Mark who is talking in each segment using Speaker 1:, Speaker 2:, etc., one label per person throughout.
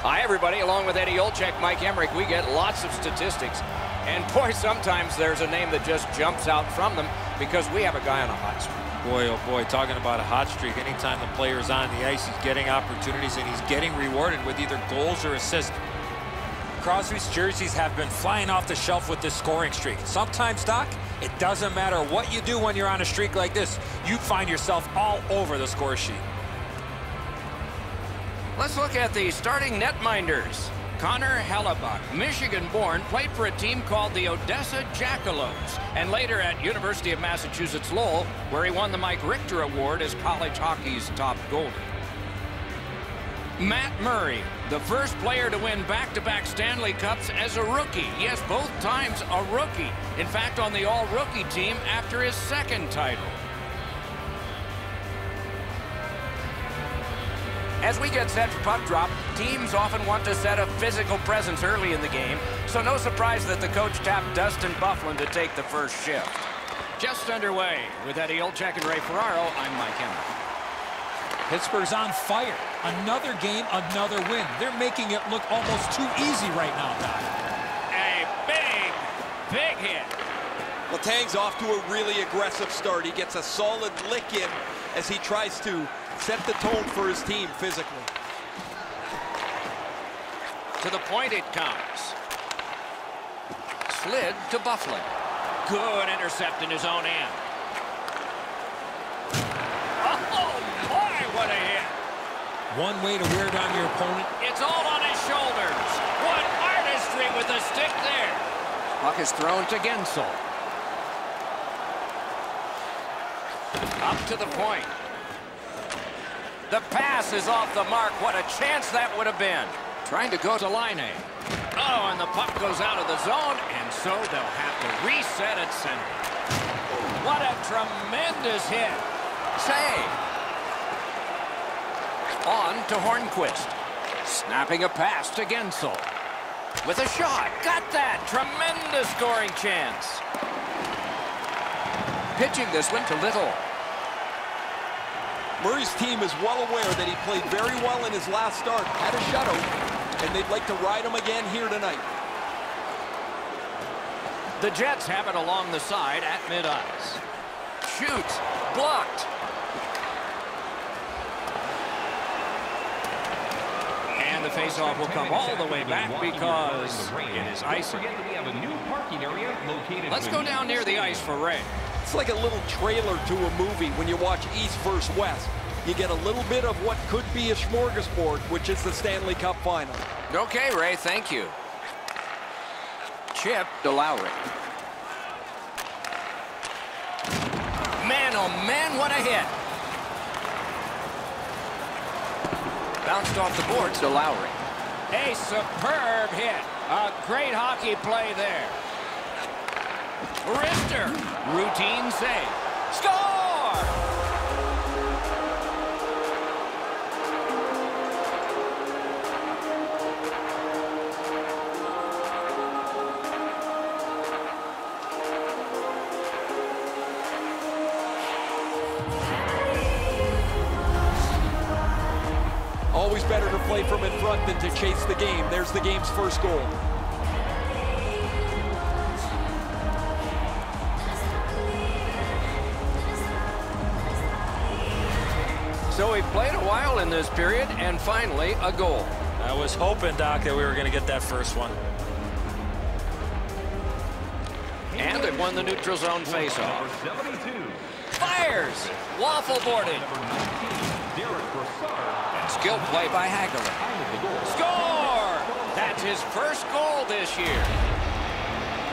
Speaker 1: Hi, everybody. Along with Eddie Olczyk, Mike Emmerich, we get lots of statistics. And, boy, sometimes there's a name that just jumps out from them because we have a guy on a hot streak.
Speaker 2: Boy, oh boy, talking about a hot streak. Anytime the player's on the ice, he's getting opportunities, and he's getting rewarded with either goals or assists. Crosby's jerseys have been flying off the shelf with this scoring streak. Sometimes, Doc, it doesn't matter what you do when you're on a streak like this. You find yourself all over the score sheet.
Speaker 1: Let's look at the starting netminders. Connor Hellebuck, Michigan-born, played for a team called the Odessa Jackalopes, and later at University of Massachusetts Lowell, where he won the Mike Richter Award as college hockey's top goalie. Matt Murray, the first player to win back-to-back Stanley Cups as a rookie. Yes, both times a rookie. In fact, on the all-rookie team after his second title. As we get set for puck drop, teams often want to set a physical presence early in the game, so no surprise that the coach tapped Dustin Byfuglien to take the first shift. Just underway with Eddie Olczyk and Ray Ferraro, I'm Mike Emmerich.
Speaker 3: Pittsburgh's on fire. Another game, another win. They're making it look almost too easy right now, Doc.
Speaker 1: A big hit.
Speaker 4: Letang's off to a really aggressive start. He gets a solid lick in as he tries to set the tone for his team physically.
Speaker 1: To the point it comes. Slid to Byfuglien. Good intercept in his own end. Oh, boy, what a hit.
Speaker 3: One way to wear down your opponent.
Speaker 1: It's all on his shoulders. What artistry with the stick there. Puck is thrown to Guentzel. Up to the point. The pass is off the mark. What a chance that would have been. Trying to go to Laine. Oh, and the puck goes out of the zone, and so they'll have to reset at center. What a tremendous hit. Save. On to Hornqvist. Snapping a pass to Guentzel. With a shot. Got that. Tremendous scoring chance. Pitching this one to Little.
Speaker 4: Murray's team is well aware that he played very well in his last start, had a shutout, and they'd like to ride him again here tonight.
Speaker 1: The Jets have it along the side at mid-ice. Shoots. Blocked. And the faceoff will come all the way back because it is icy. Let's go down near the ice for Ray.
Speaker 4: It's like a little trailer to a movie when you watch East versus West. You get a little bit of what could be a smorgasbord, which is the Stanley Cup Final.
Speaker 1: Okay, Ray, thank you. Chip to Lowry. Man, oh man, what a hit. Bounced off the boards to Lowry. A superb hit. A great hockey play there. Richter. Routine save. Score!
Speaker 4: Always better to play from in front than to chase the game. There's the game's first goal.
Speaker 1: So we played a while in this period, and finally a goal.
Speaker 2: I was hoping, Doc, that we were going to get that first one.
Speaker 1: And it won the neutral zone faceoff. Fires! Waffle boarded. Skill play by Hagelin. Score! That's his first goal this year.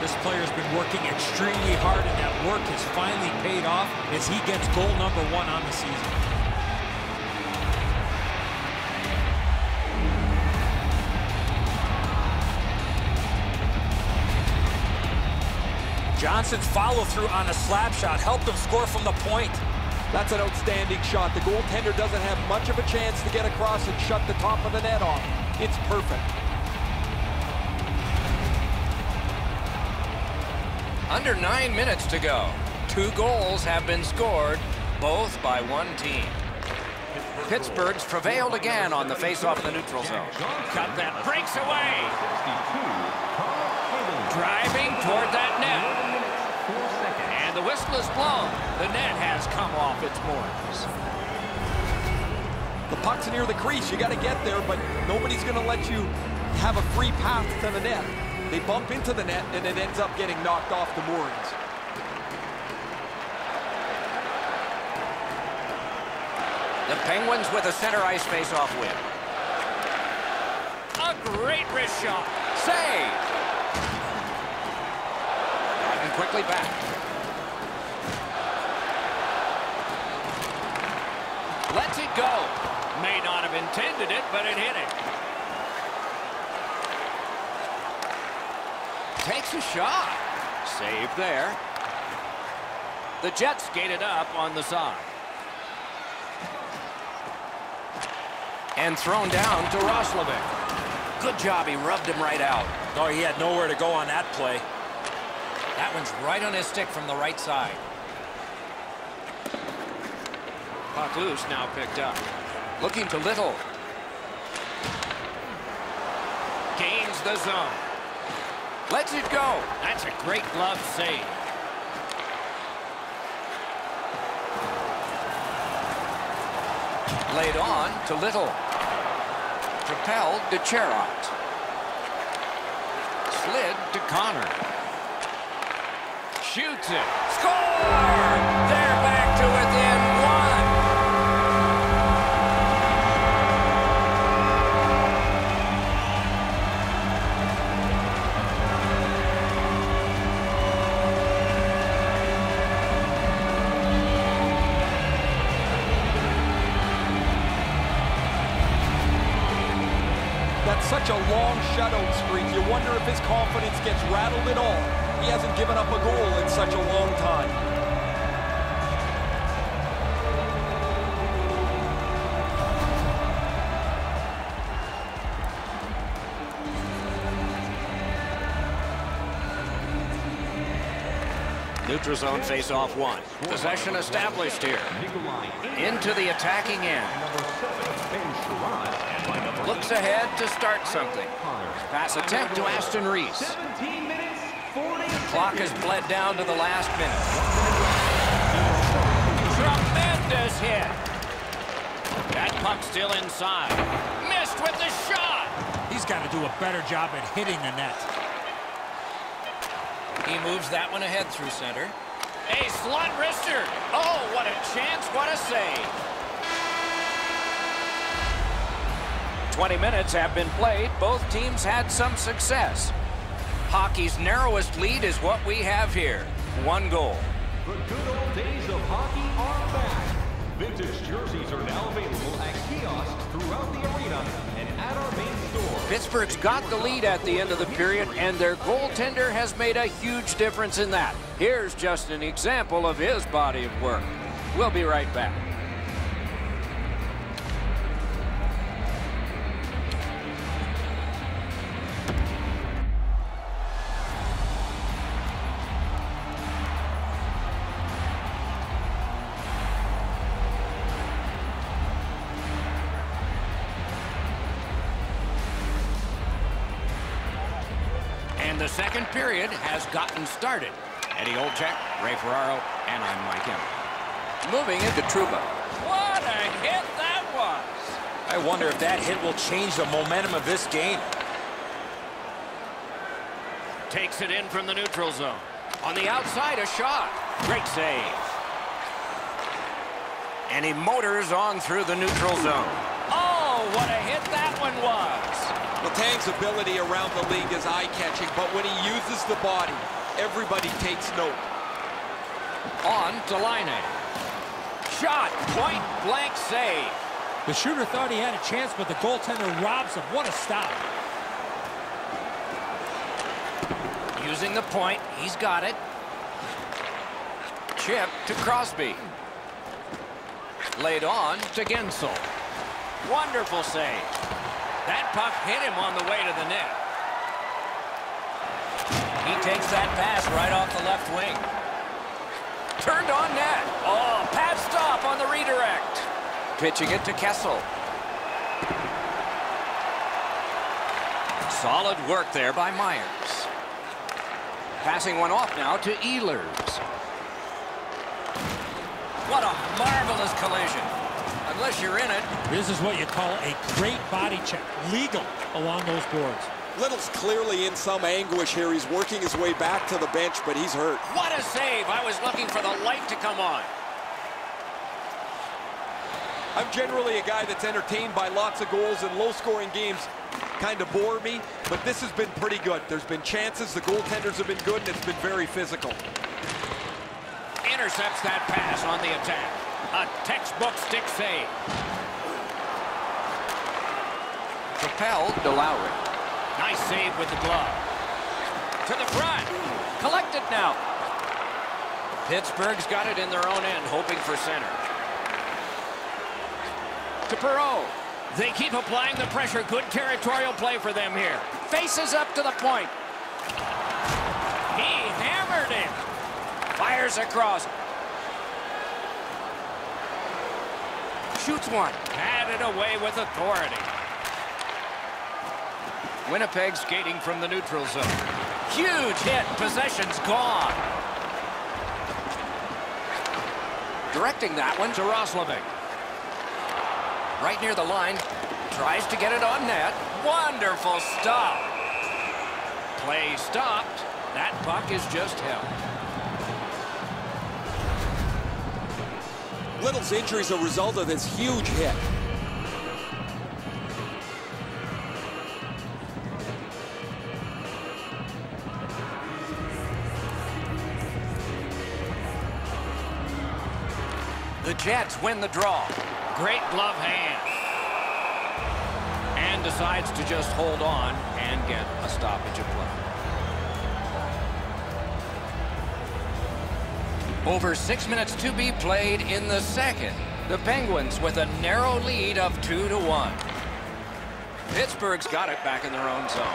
Speaker 3: This player's been working extremely hard, and that work has finally paid off as he gets goal number 1 on the season.
Speaker 2: Johnson's follow-through on a slap shot helped him score from the point.
Speaker 4: That's an outstanding shot. The goaltender doesn't have much of a chance to get across and shut the top of the net off. It's perfect.
Speaker 1: Under 9 minutes to go. 2 goals have been scored, both by one team. Pittsburgh's prevailed again on the face-off in the neutral zone. Cut that, breaks away. Driving toward that net. And the whistle is blown. The net has come off its moorings.
Speaker 4: The puck's near the crease. You got to get there, but nobody's going to let you have a free path to the net. They bump into the net, and it ends up getting knocked off the moorings.
Speaker 1: The Penguins with a center ice face-off win. A great wrist shot. Save. And quickly back. Lets it go. May not have intended it, but it hit him. Takes a shot. Save there. The Jets skated up on the side. And thrown down to Roslovic. Good job, he rubbed him right out.
Speaker 2: No, he had nowhere to go on that play.
Speaker 1: That one's right on his stick from the right side. Puck loose, now picked up. Looking to Little. Gains the zone. Lets it go. That's a great glove save. Laid on to Little. Propelled to Cherot. Slid to Connor. Shoots it. Score! They're back to within one.
Speaker 4: That's such a long shutout streak. You wonder if his confidence gets rattled at all. He hasn't given up a goal in such a long time.
Speaker 1: Neutral zone face-off one. Possession established here. Into the attacking end. Looks ahead to start something. Pass attempt to Aston-Reese. Clock has bled down to the last minute. Tremendous hit. That puck still inside. Missed with the shot.
Speaker 3: He's got to do a better job at hitting the net.
Speaker 1: He moves that one ahead through center. A slot wrister. Oh, what a chance, what a save. 20 minutes have been played. Both teams had some success. Hockey's narrowest lead is what we have here. 1 goal.
Speaker 5: The good old days of hockey are back. Vintage jerseys are now available at kiosks throughout the arena and at our main store.
Speaker 1: Pittsburgh's got the lead at the end of the period, and their goaltender has made a huge difference in that. Here's just an example of his body of work. We'll be right back. The second period has gotten started. Eddie Olczyk, Ray Ferraro, and I'm Mike Emmer. Moving into Trouba. What a hit that was!
Speaker 2: I wonder if that hit will change the momentum of this game.
Speaker 1: Takes it in from the neutral zone. On the outside, a shot. Great save. And he motors on through the neutral zone. Oh, what a hit that one was!
Speaker 4: Letang's ability around the league is eye-catching, but when he uses the body, everybody takes note.
Speaker 1: On to Laine. Shot, point blank save.
Speaker 3: The shooter thought he had a chance, but the goaltender robs him. What a stop.
Speaker 1: Using the point, he's got it. Chip to Crosby. Laid on to Guentzel. Wonderful save. That puck hit him on the way to the net. He takes that pass right off the left wing. Turned on net. Oh, pad stop on the redirect. Pitching it to Kessel. Solid work there by Myers. Passing one off now to Ehlers. What a marvelous collision. Unless you're in it.
Speaker 3: This is what you call a great body check. Legal along those boards.
Speaker 4: Little's clearly in some anguish here. He's working his way back to the bench, but he's hurt.
Speaker 1: What a save. I was looking for the light to come on.
Speaker 4: I'm generally a guy that's entertained by lots of goals, and low-scoring games kind of bore me, but this has been pretty good. There's been chances, the goaltenders have been good, and it's been very physical.
Speaker 1: Intercepts that pass on the attack. A textbook stick save. Propelled to Lowry. Nice save with the glove. To the front. Collected now. Pittsburgh's got it in their own end, hoping for center. To Perreault. They keep applying the pressure. Good territorial play for them here. Faces up to the point. He hammered him. Fires across. Shoots one. Had it away with authority. Winnipeg skating from the neutral zone. Huge hit. Possession's gone. Directing that one to Roslovic. Right near the line. Tries to get it on net. Wonderful stop. Play stopped. That puck is just held.
Speaker 4: Little's injury is a result of this huge hit.
Speaker 1: The Jets win the draw. Great glove hand. And decides to just hold on and get a stoppage of play. Over 6 minutes to be played in the second. The Penguins with a narrow lead of 2-1. Pittsburgh's got it back in their own zone.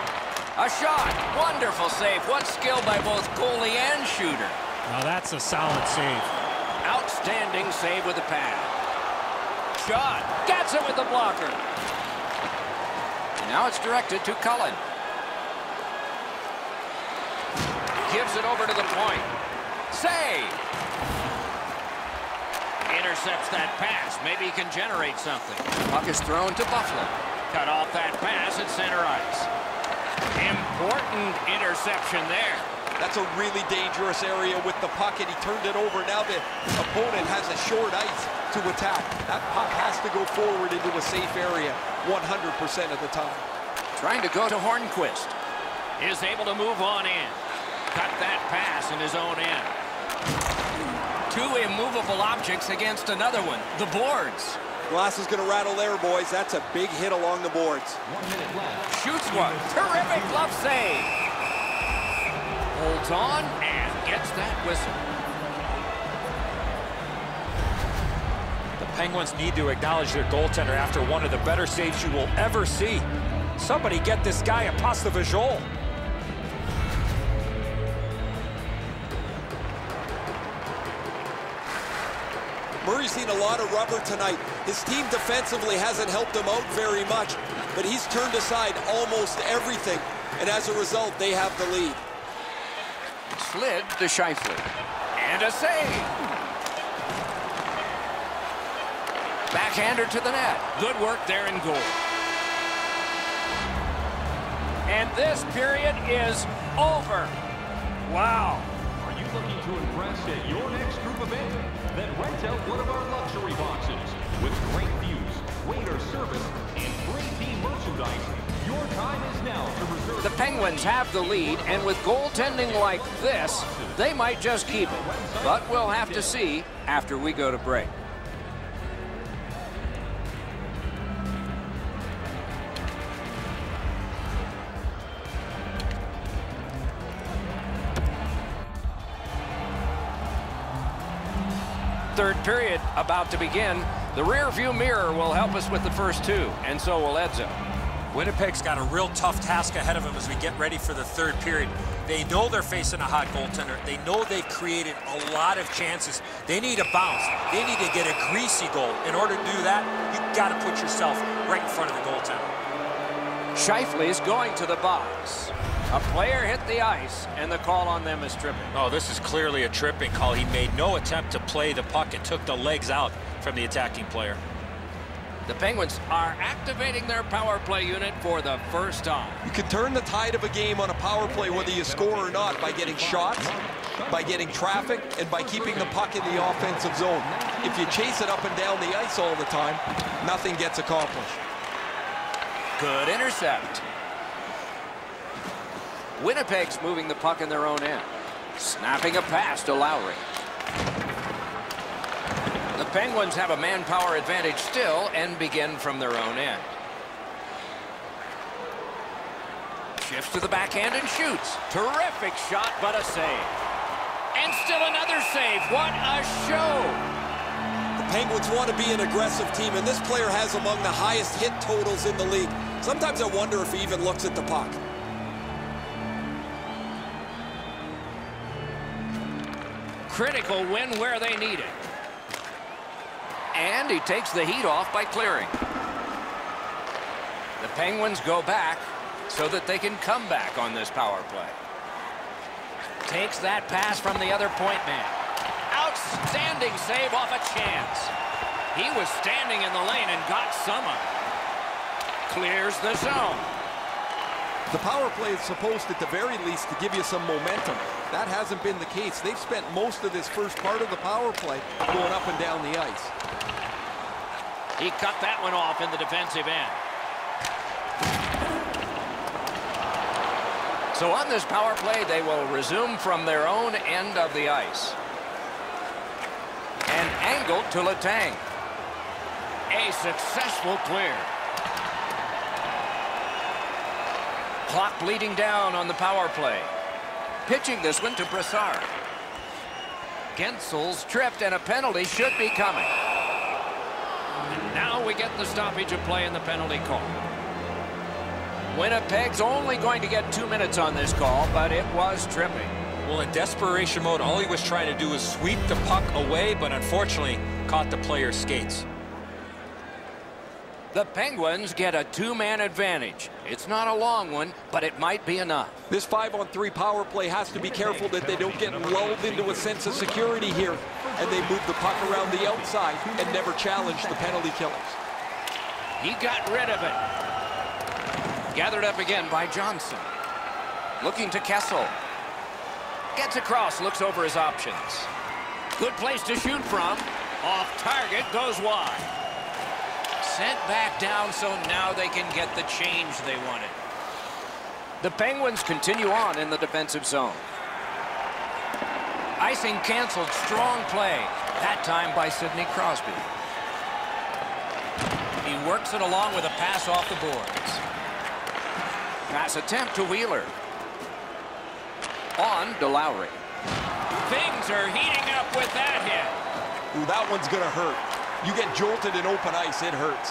Speaker 1: A shot. Wonderful save. What skill by both goalie and shooter.
Speaker 3: Now that's a solid save.
Speaker 1: Outstanding save with the pad. Shot. Gets it with the blocker. And now it's directed to Cullen. Gives it over to the point. Save. Intercepts that pass. Maybe he can generate something. Puck is thrown to Buffalo. Cut off that pass at center ice. Important interception there.
Speaker 4: That's a really dangerous area with the puck, and he turned it over. Now the opponent has a short ice to attack. That puck has to go forward into a safe area 100% of the time.
Speaker 1: Trying to go to Hornqvist. Is able to move on in. Cut that pass in his own end. Two immovable objects against another one. The boards.
Speaker 4: Glass is going to rattle there, boys. That's a big hit along the boards.
Speaker 5: 1 minute left.
Speaker 1: Shoots one. Terrific glove save. Holds on and gets that whistle.
Speaker 2: The Penguins need to acknowledge their goaltender after one of the better saves you will ever see. Somebody get this guy a pasta visual.
Speaker 4: Murray's seen a lot of rubber tonight. His team defensively hasn't helped him out very much, but he's turned aside almost everything, and as a result, they have the lead.
Speaker 1: Slid to Scheifele. And a save. Backhander to the net. Good work there in goal. And this period is over. Wow.
Speaker 5: Are you looking to impress at your next group event? Then rent out one of our luxury boxes. With great views, waiter service, and great team merchandise, your time is now to reserve.
Speaker 1: The Penguins have the lead, and with goaltending like this, they might just keep it. But we'll have to see after we go to break. Third period about to begin. The rear view mirror will help us with the first two, and so will Edzo.
Speaker 2: Winnipeg's got a real tough task ahead of them as we get ready for the third period. They know they're facing a hot goaltender. They know they've created a lot of chances. They need a bounce. They need to get a greasy goal. In order to do that, you've got to put yourself right in front of the goaltender.
Speaker 1: Scheifele's going to the box. A player hit the ice, and the call on them is tripping.
Speaker 2: Oh, this is clearly a tripping call. He made no attempt to play the puck and took the legs out from the attacking player.
Speaker 1: The Penguins are activating their power play unit for the first time.
Speaker 4: You can turn the tide of a game on a power play whether you score or not by getting shots, by getting traffic, and by keeping the puck in the offensive zone. If you chase it up and down the ice all the time, nothing gets accomplished.
Speaker 1: Good intercept. Winnipeg's moving the puck in their own end. Snapping a pass to Lowry. The Penguins have a manpower advantage still and begin from their own end. Shifts to the backhand and shoots. Terrific shot, but a save. And still another save. What a show!
Speaker 4: The Penguins want to be an aggressive team, and this player has among the highest hit totals in the league. Sometimes I wonder if he even looks at the puck.
Speaker 1: Critical win where they need it. And he takes the heat off by clearing. The Penguins go back so that they can come back on this power play. Takes that pass from the other point man. Outstanding save off a chance. He was standing in the lane and got some of it. Clears the zone.
Speaker 4: The power play is supposed, at the very least, to give you some momentum. That hasn't been the case. They've spent most of this first part of the power play going up and down the ice.
Speaker 1: He cut that one off in the defensive end. So on this power play, they will resume from their own end of the ice. And angled to Letang. A successful clear. Clock bleeding down on the power play. Pitching this one to Brassard. Guentzel's tripped and a penalty should be coming. And now we get the stoppage of play in the penalty call. Winnipeg's only going to get 2 minutes on this call, but it was tripping.
Speaker 2: Well, in desperation mode, all he was trying to do was sweep the puck away, but unfortunately caught the player's skates.
Speaker 1: The Penguins get a two-man advantage. It's not a long one, but it might be enough.
Speaker 4: This 5-on-3 power play has to be careful that they don't get lulled into a sense of security here, and they move the puck around the outside and never challenge the penalty killers.
Speaker 1: He got rid of it. Gathered up again by Johnson. Looking to Kessel. Gets across, looks over his options. Good place to shoot from. Off target, goes wide. Sent back down, so now they can get the change they wanted. The Penguins continue on in the defensive zone. Icing canceled, strong play. That time by Sidney Crosby. He works it along with a pass off the boards. Pass attempt to Wheeler. On to Lowry. Things are heating up with that hit.
Speaker 4: Ooh, that one's gonna hurt. You get jolted in open ice, it hurts.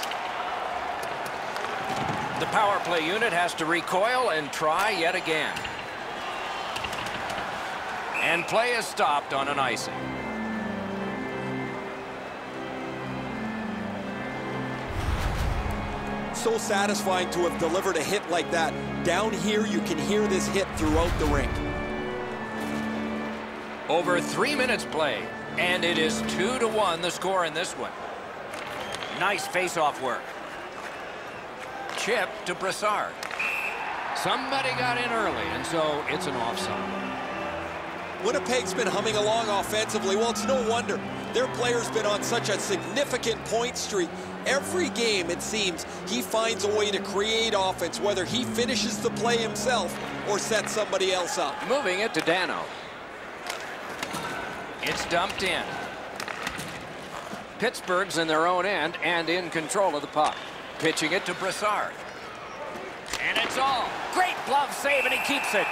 Speaker 1: The power play unit has to recoil and try yet again. And play is stopped on an icing.
Speaker 4: So satisfying to have delivered a hit like that. Down here, you can hear this hit throughout the rink.
Speaker 1: Over 3 minutes played, and it is 2-1 the score in this one. Nice face-off work. Chip to Brassard. Somebody got in early, and so it's an offside.
Speaker 4: Winnipeg's been humming along offensively. Well, it's no wonder. Their player's been on such a significant point streak. Every game, it seems, he finds a way to create offense, whether he finishes the play himself or sets somebody else up.
Speaker 1: Moving it to Dano. It's dumped in. Pittsburgh's in their own end and in control of the puck. Pitching it to Brassard. And it's all. Great glove save, and he keeps it.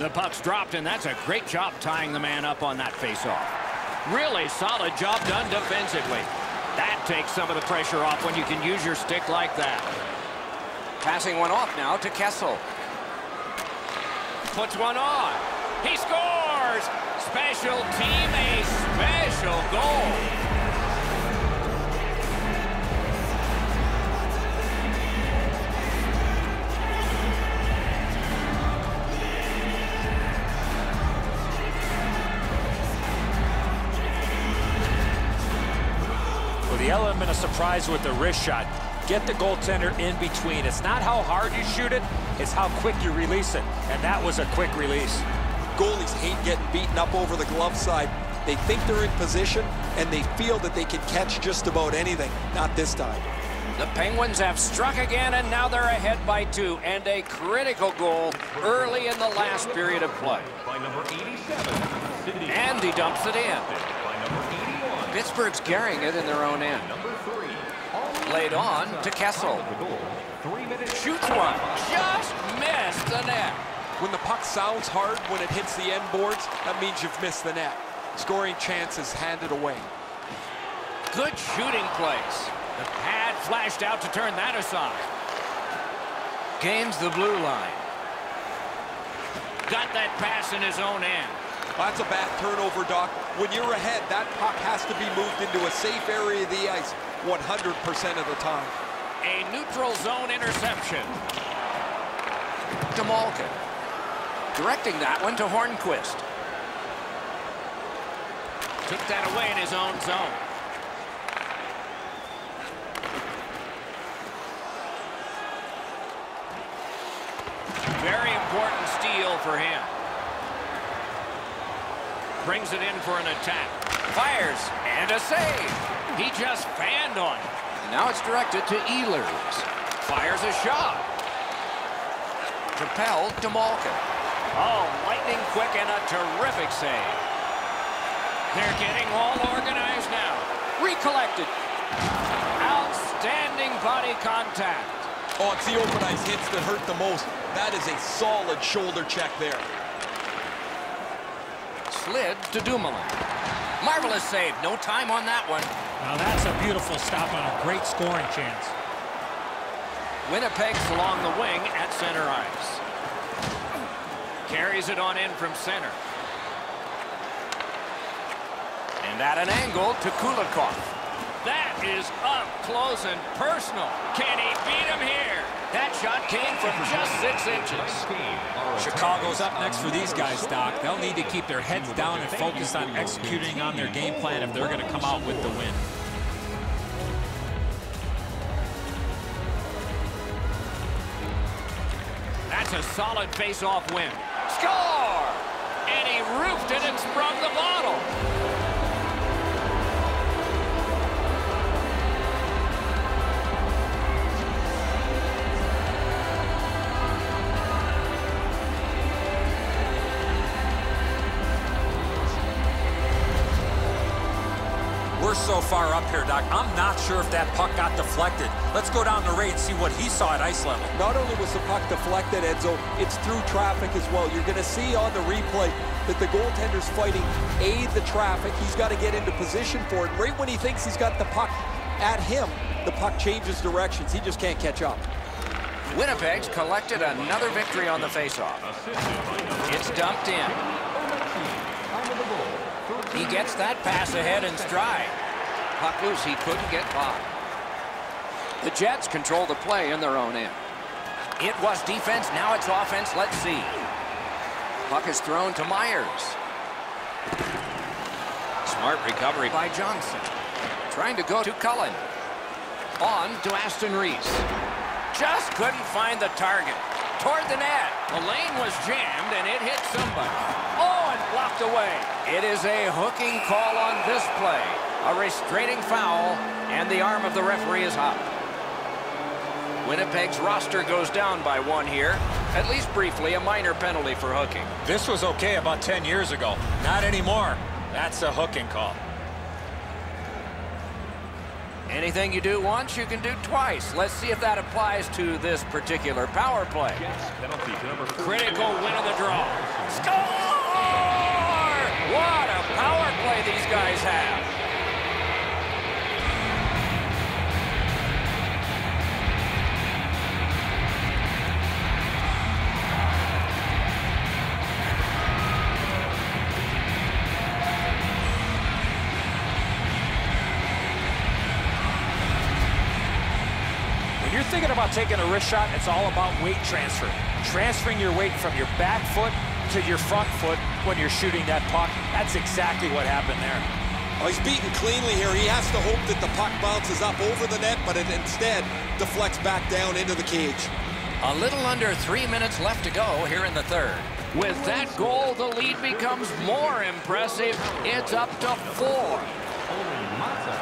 Speaker 1: The puck's dropped, and that's a great job tying the man up on that faceoff. Really solid job done defensively. That takes some of the pressure off when you can use your stick like that. Passing one off now to Kessel. Puts one on. He scores! Special team, a special goal.
Speaker 2: Well, the element of surprise with the wrist shot. Get the goaltender in between. It's not how hard you shoot it, it's how quick you release it. And that was a quick release.
Speaker 4: Goalies hate getting beaten up over the glove side. They think they're in position, and they feel that they can catch just about anything. Not this time.
Speaker 1: The Penguins have struck again, and now they're ahead by 2. And a critical goal early in the last period of play.
Speaker 5: By number 87,
Speaker 1: And he dumps it in.
Speaker 5: by number 81,
Speaker 1: Pittsburgh's carrying it in their own end.
Speaker 5: number 3.
Speaker 1: Laid on to Kessel.
Speaker 5: The goal, 3 minutes.
Speaker 1: Shoots one. Just missed the net.
Speaker 4: When the puck sounds hard, when it hits the end boards, that means you've missed the net. Scoring chances handed away.
Speaker 1: Good shooting place. The pad flashed out to turn that aside. Gains the blue line. Got that pass in his own end.
Speaker 4: That's a bad turnover, Doc. When you're ahead, that puck has to be moved into a safe area of the ice 100% of the time.
Speaker 1: A neutral zone interception. To Malkin. Directing that one to Hornqvist. Took that away in his own zone. Very important steal for him. Brings it in for an attack. Fires, and a save. He just fanned on it. Now it's directed to Ehlers. Fires a shot. Propelled to Malkin. Oh, lightning quick and a terrific save. They're getting all organized now. Recollected. Outstanding body contact.
Speaker 4: Oh, it's the open ice hits that hurt the most. That is a solid shoulder check there.
Speaker 1: Slid to Dumoulin. Marvelous save. No time on that one.
Speaker 3: Now that's a beautiful stop on a great scoring chance.
Speaker 1: Winnipeg's along the wing at center ice. Carries it on in from center. And at an angle to Kulikov. That is up close and personal. Can he beat him here? That shot came from just 6 inches.
Speaker 3: Chicago's up next for these guys, Doc. They'll need to keep their heads down and focus on executing on their game plan if they're going to come out with the win.
Speaker 1: That's a solid face-off win. Score! And he roofed it and sprung the bottle.
Speaker 2: We're so far up here, Doc. I'm not sure if that puck got deflected. Let's go down the Ray and see what he saw at ice level.
Speaker 4: Not only was the puck deflected, Enzo, it's through traffic as well. You're going to see on the replay that the goaltender's fighting the traffic. He's got to get into position for it. Right when he thinks he's got the puck at him, the puck changes directions. He just can't catch up.
Speaker 1: Winnipeg's collected another victory on the faceoff. It's dumped in. He gets that pass ahead in stride. Puck loose, he couldn't get by. The Jets control the play in their own end. It was defense, now it's offense. Let's see. Puck is thrown to Myers. Smart recovery by Johnson. Trying to go to Cullen. On to Aston-Reese. Just couldn't find the target. Toward the net. The lane was jammed and it hit somebody. Oh, and blocked away. It is a hooking call on this play. A restraining foul, and the arm of the referee is up. Winnipeg's roster goes down by 1 here. At least briefly, a minor penalty for hooking.
Speaker 2: This was okay about 10 years ago. Not anymore. That's a hooking call.
Speaker 1: Anything you do once, you can do twice. Let's see if that applies to this particular power play.
Speaker 2: Critical win of the draw.
Speaker 1: Score! What a power play these guys have.
Speaker 2: When you're thinking about taking a wrist shot, it's all about weight transfer. Transferring your weight from your back foot to your front foot when you're shooting that puck. That's exactly what happened there.
Speaker 4: Oh, he's beaten cleanly here. He has to hope that the puck bounces up over the net, but it instead deflects back down into the cage.
Speaker 1: A little under 3 minutes left to go here in the third. With that goal, the lead becomes more impressive. It's up to 4.
Speaker 5: Maatta,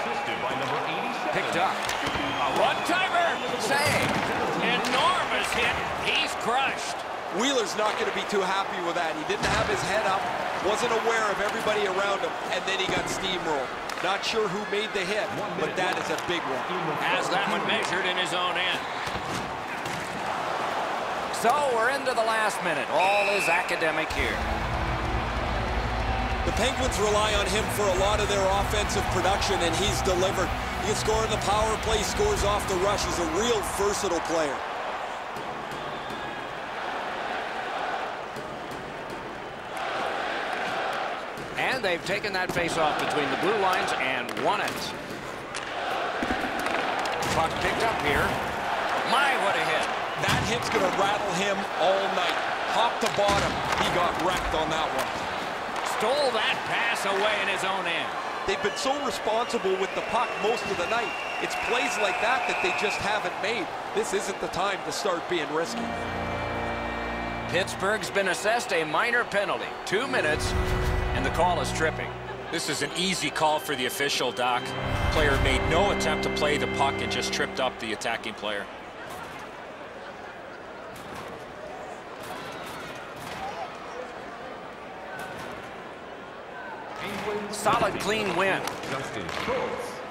Speaker 5: assisted by number 87.
Speaker 1: Picked up. A one-timer. Save. Enormous hit. He's crushed.
Speaker 4: Wheeler's not going to be too happy with that. He didn't have his head up, wasn't aware of everybody around him, and then he got steamrolled. Not sure who made the hit, but that is a big one.
Speaker 1: Has that one measured in his own end. So we're into the last minute. All is academic here.
Speaker 4: The Penguins rely on him for a lot of their offensive production, and he's delivered. He can score in the power play, scores off the rush. He's a real versatile player.
Speaker 1: And they've taken that face-off between the blue lines and won it. Puck picked up here. My, what a hit.
Speaker 4: That hit's going to rattle him all night. Top to bottom, he got wrecked on that one.
Speaker 1: Stole that pass away in his own end.
Speaker 4: They've been so responsible with the puck most of the night. It's plays like that that they just haven't made. This isn't the time to start being risky.
Speaker 1: Pittsburgh's been assessed a minor penalty. 2 minutes, and the call is tripping.
Speaker 2: This is an easy call for the official, Doc. Player made no attempt to play the puck and just tripped up the attacking player.
Speaker 1: Solid, clean win.
Speaker 5: Schultz,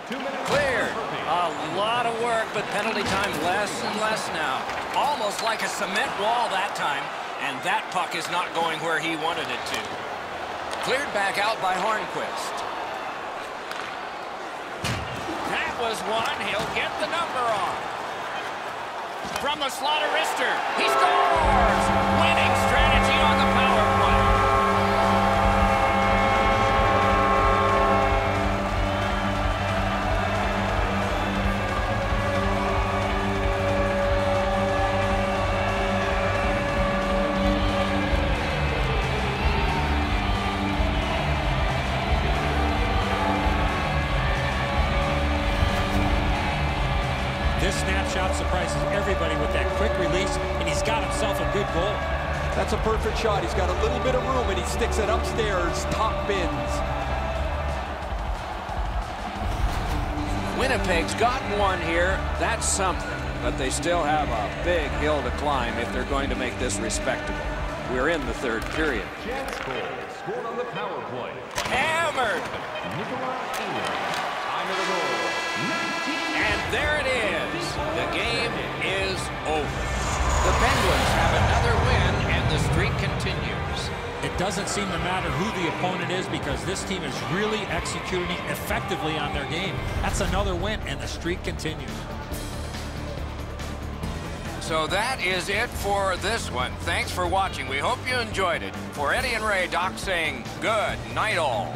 Speaker 5: 2 minutes.
Speaker 1: Cleared. A lot of work, but penalty time less and less now. Almost like a cement wall that time, and that puck is not going where he wanted it to. Cleared back out by Hornqvist. That was one. He'll get the number on. From the slaughter wrister, he scores! Winning strategy on the power play.
Speaker 3: This snapshot surprises everybody with that quick release, and he's got himself a good goal.
Speaker 4: That's a perfect shot. He's got a little bit of room, and he sticks it upstairs, top bins.
Speaker 1: Winnipeg's gotten one here. That's something. But they still have a big hill to climb if they're going to make this respectable. We're in the third period.
Speaker 5: Jets goal, scored on the power play.
Speaker 1: Hammered!
Speaker 5: Time of the goal, 19.
Speaker 1: And there it is. The game is over. The Penguins have another win, and the streak continues.
Speaker 3: It doesn't seem to matter who the opponent is because this team is really executing effectively on their game. That's another win, and the streak continues.
Speaker 1: So that is it for this one. Thanks for watching. We hope you enjoyed it. For Eddie and Ray, Doc saying good night all.